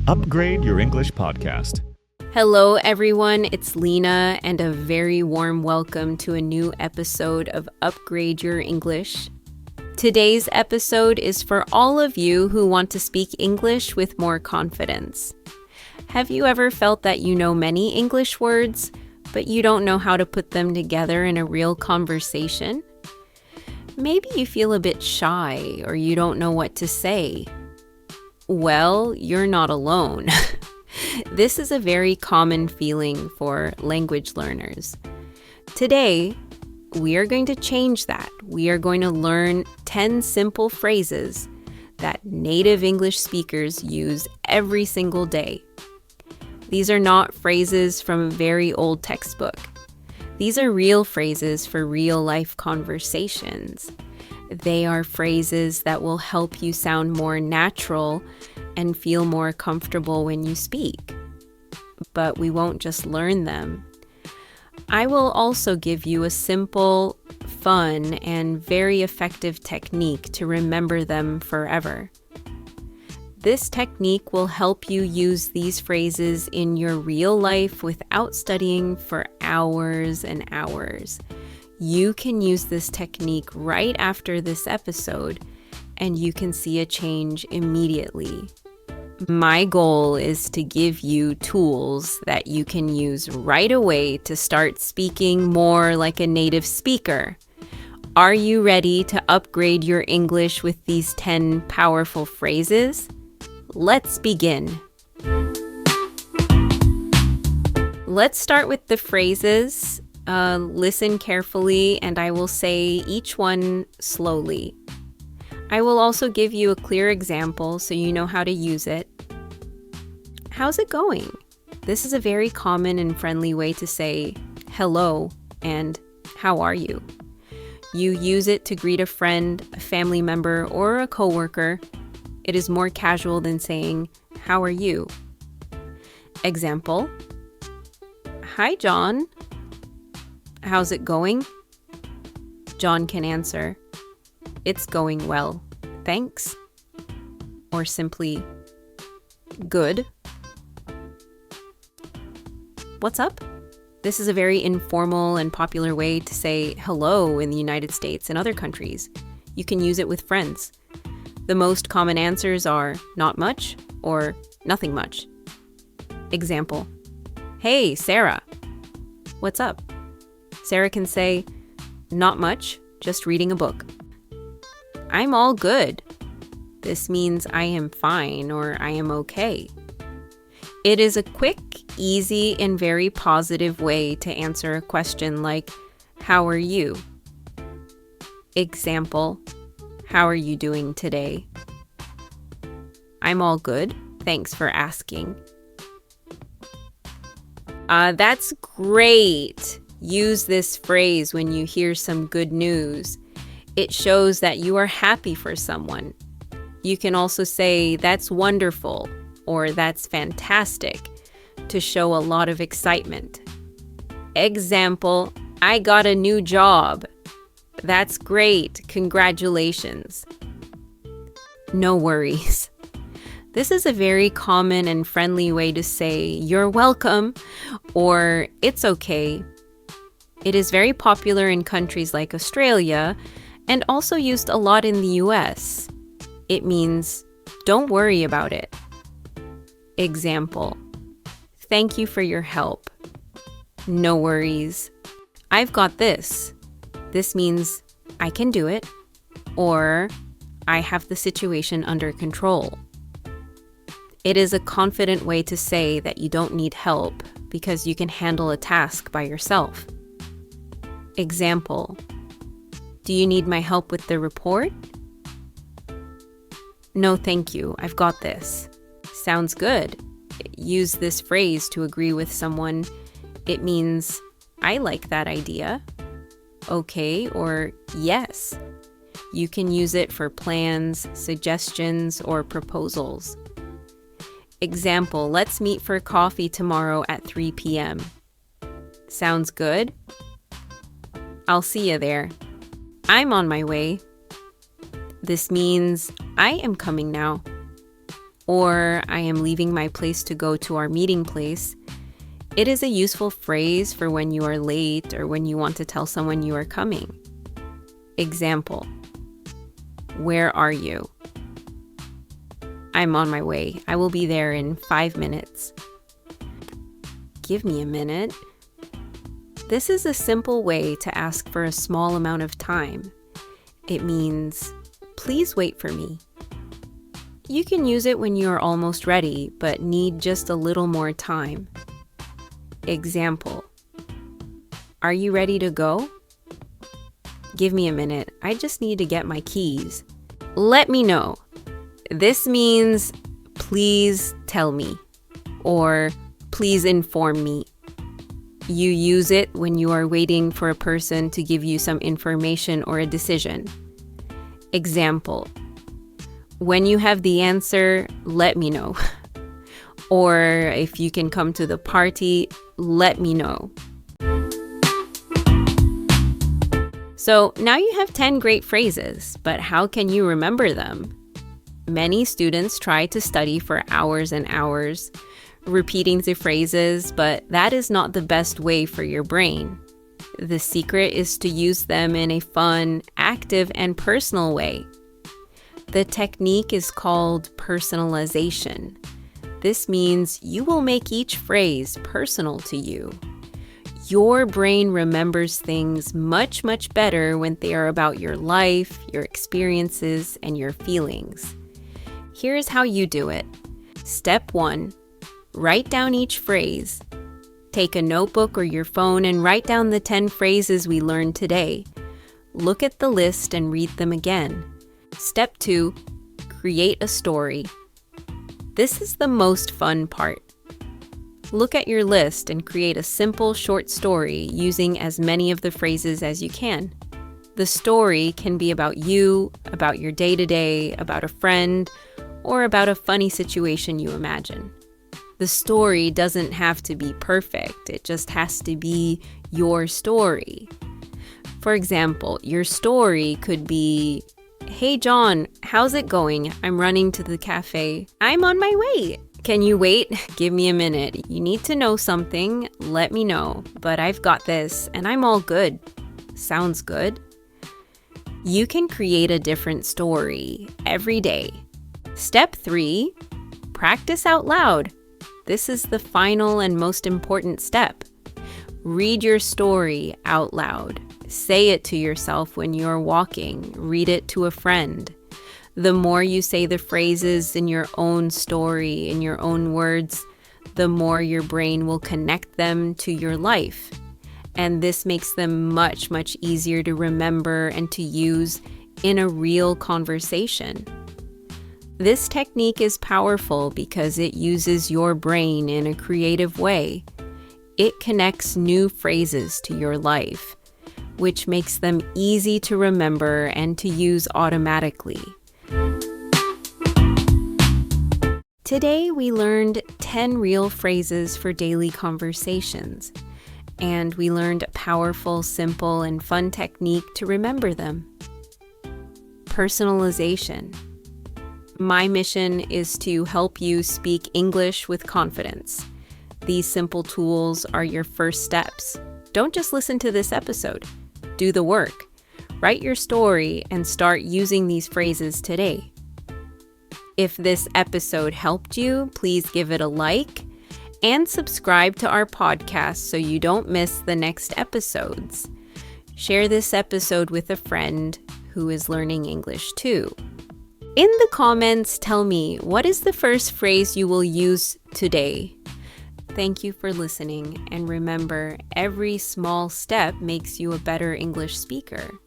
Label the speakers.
Speaker 1: Upgrade Your English podcast.
Speaker 2: Hello, everyone. It's Lina, and a very warm welcome to a new episode of Upgrade Your English. Today's episode is for all of you who want to speak English with more confidence. Have you ever felt that you know many English words, but you don't know how to put them together in a real conversation? Maybe you feel a bit shy or you don't know what to say. Well, you're not alone. This is a very common feeling for language learners. Today, we are going to change that. We are going to learn 10 simple phrases that native English speakers use every single day. These are not phrases from a very old textbook. These are real phrases for real-life conversations. They are phrases that will help you sound more natural and feel more comfortable when you speak. But we won't just learn them. I will also give you a simple, fun, and very effective technique to remember them forever. This technique will help you use these phrases in your real life without studying for hours and hours. You can use this technique right after this episode, and you can see a change immediately. My goal is to give you tools that you can use right away to start speaking more like a native speaker. Are you ready to upgrade your English with these 10 powerful phrases? Let's begin. Let's start with the phrases. Listen carefully, and I will say each one slowly. I will also give you a clear example so you know how to use it. How's it going? This is a very common and friendly way to say hello and how are you? You use it to greet a friend, a family member, or a coworker. It is more casual than saying, how are you? Example: Hi, John. How's it going? John can answer, it's going well, thanks. Or simply, good. What's up? This is a very informal and popular way to say hello in the United States and other countries. You can use it with friends. The most common answers are not much or nothing much. Example: Hey, Sarah. What's up? Sarah can say, not much, just reading a book. I'm all good. This means I am fine or I am okay. It is a quick, easy, and very positive way to answer a question like, how are you? Example: How are you doing today? I'm all good. Thanks for asking. That's great. Use this phrase when you hear some good news. It shows that you are happy for someone. You can also say, that's wonderful, or that's fantastic, to show a lot of excitement. Example: I got a new job. That's great. Congratulations. No worries. This is a very common and friendly way to say, you're welcome, or it's okay. It is very popular in countries like Australia and also used a lot in the US. It means, don't worry about it. Example: Thank you for your help. No worries. I've got this. This means, I can do it, or I have the situation under control. It is a confident way to say that you don't need help because you can handle a task by yourself. Example: Do you need my help with the report? No, thank you. I've got this. Sounds good. Use this phrase to agree with someone. It means, I like that idea. Okay, or yes. You can use it for plans, suggestions, or proposals. Example: Let's meet for coffee tomorrow at 3 p.m. Sounds good? I'll see you there. I'm on my way. This means I am coming now. or I am leaving my place to go to our meeting place. It is a useful phrase for when you are late or when you want to tell someone you are coming. Example: where are you? I'm on my way. I will be there in 5 minutes. Give me a minute. This is a simple way to ask for a small amount of time. It means, please wait for me. You can use it when you are almost ready, but need just a little more time. Example: are you ready to go? Give me a minute. I just need to get my keys. Let me know. This means, please tell me, or please inform me. You use it when you are waiting for a person to give you some information or a decision. Example: when you have the answer, let me know. Or if you can come to the party, let me know. So now you have 10 great phrases, but how can you remember them? Many students try to study for hours and hours, repeating the phrases, but that is not the best way for your brain. The secret is to use them in a fun, active, and personal way. The technique is called personalization. This means you will make each phrase personal to you. Your brain remembers things much, much better when they are about your life, your experiences, and your feelings. Here's how you do it. Step 1. Write down each phrase. Take a notebook or your phone and write down the 10 phrases we learned today. Look at the list and read them again. Step 2. Create a story. This is the most fun part. Look at your list and create a simple short story using as many of the phrases as you can. The story can be about you, about your day-to-day, about a friend, or about a funny situation you imagine. The story doesn't have to be perfect, it just has to be your story. For example, your story could be, "Hey John, how's it going? I'm running to the cafe. I'm on my way. Can you wait? Give me a minute. You need to know something. Let me know. But I've got this and I'm all good." Sounds good? You can create a different story every day. Step 3, practice out loud. This is the final and most important step. Read your story out loud. Say it to yourself when you're walking. Read it to a friend. The more you say the phrases in your own story, in your own words, the more your brain will connect them to your life. And this makes them much, much easier to remember and to use in a real conversation. This technique is powerful because it uses your brain in a creative way. It connects new phrases to your life, which makes them easy to remember and to use automatically. Today, we learned 10 real phrases for daily conversations, and we learned a powerful, simple, and fun technique to remember them. Personalization. My mission is to help you speak English with confidence. These simple tools are your first steps. Don't just listen to this episode. Do the work. Write your story and start using these phrases today. If this episode helped you, please give it a like and subscribe to our podcast so you don't miss the next episodes. Share this episode with a friend who is learning English too. In the comments, tell me, what is the first phrase you will use today? Thank you for listening, and remember, every small step makes you a better English speaker.